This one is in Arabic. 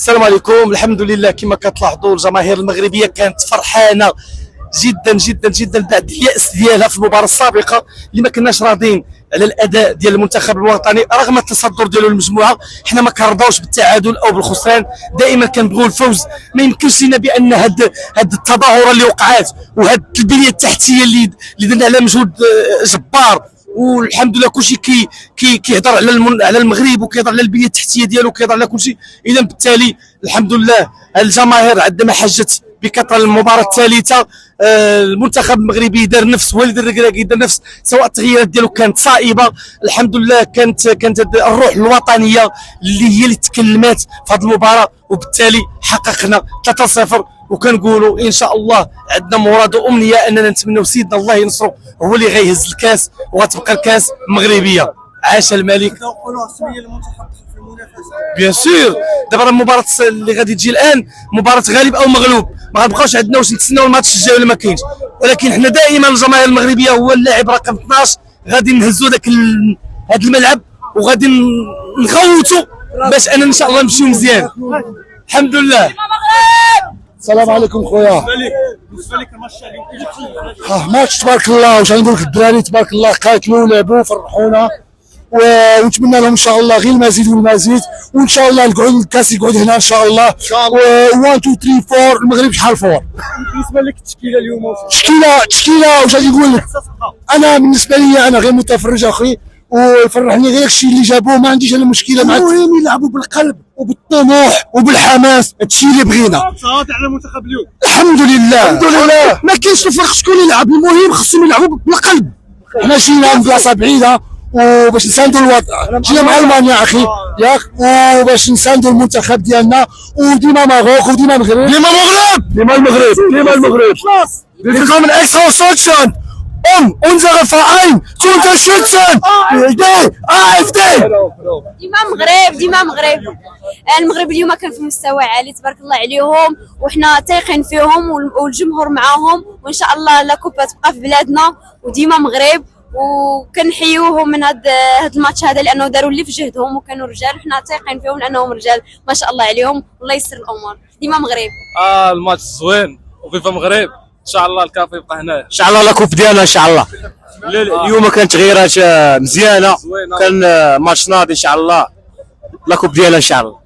السلام عليكم. الحمد لله كما كتلاحظوا الجماهير المغربيه كانت فرحانه جدا جدا جدا بعد اليأس ديالها في المباراه السابقه اللي ما كناش راضين على الاداء ديال المنتخب الوطني رغم التصدر ديالو المجموعه. حنا ما كنرضاوش بالتعادل او بالخسران، دائما كنبغيو الفوز. ما يمكنش لنا بان هاد التظاهره اللي وقعات وهاد البنيه التحتيه اللي درنا على مجهود جبار، والحمد لله كلشي كيهضر على المغرب وكيهضر على البنيه التحتيه ديالو وكيهضر على كلشي. اذا بالتالي الحمد لله الجماهير عندما حجت بكثره المباراه الثالثه المنتخب المغربي دار نفس، وليد الركراكي دار نفس، سواء التغييرات ديالو كانت صائبه. الحمد لله كانت الروح الوطنيه اللي هي اللي تكلمات في هذه المباراه، وبالتالي حققنا 3-0. وكنقولوا ان شاء الله عندنا مراد وامنيه اننا نتمنوا سيدنا الله ينصرو، هو اللي غيهز الكاس وغتبقى الكاس مغربيه. عاش الملك. بيان سور دابا المباراه اللي غادي تجي الان مباراه غالب او مغلوب، ما غنبقاوش عندنا واش نتسناو الماتش الجاي ولا ما كاينش، ولكن حنا دائما الجماهير المغربيه هو اللاعب رقم 12 غادي نهزوا هذا الملعب وغادي نغوتوا باش اننا ان شاء الله نمشيو مزيان. الحمد لله. السلام عليكم خويا. بالنسبه لك الماتش اليوم ماتش تبارك الله، واش غنقول لك، الدراري تبارك الله قاتلوا ولعبوا فرحونا، ونتمنى لهم ان شاء الله غير المزيد والمزيد، وان شاء الله الكاس يقعد هنا ان شاء الله. 1 2 3 4 المغرب شحال فور. بالنسبه لك التشكيله اليوم تشكيله واش غادي نقول لك، انا بالنسبه لي انا غير متفرج اخي، ويفرحني غير الشيء اللي جابوه، ما عنديش انا مشكله مع المهم يلعبوا بالقلب وبالطموح وبالحماس، هادشي اللي بغينا. صافي على المنتخب اليوم الحمد لله ما كاينش الفرق شكون يلعب، المهم خصهم يلعبوا بالقلب. حنا جينا من بلاصه بعيده وباش نساندوا الوطن، جينا مع المانيا اخي ياك، وباش نساندوا المنتخب ديالنا، وديما ماروك وديما المغرب، ديما المغرب. Willkommen extra Deutschland, unsere Verein zu unterstützen. AfD. ديما مغرب. المغرب اليوم كان في مستوى عالي تبارك الله عليهم، وحنا تايقين فيهم والجمهور معاهم، وان شاء الله لا كوبا تبقى في بلادنا وديما مغرب. وكنحيوهم من هذا الماتش هذا لانه داروا اللي في جهدهم وكانوا رجال، حنا تايقين فيهم لانهم رجال ما شاء الله عليهم، والله يسر الامور. ديما مغرب. الماتش زوين وفيفا مغرب، ان شاء الله الكاف يبقى هنا ان شاء الله لا كوب ديالنا ان شاء الله. اليوم كانت تغييرات مزيانه، كان ماتش ناضي ان شاء الله، لا كوب ديالنا ان شاء الله.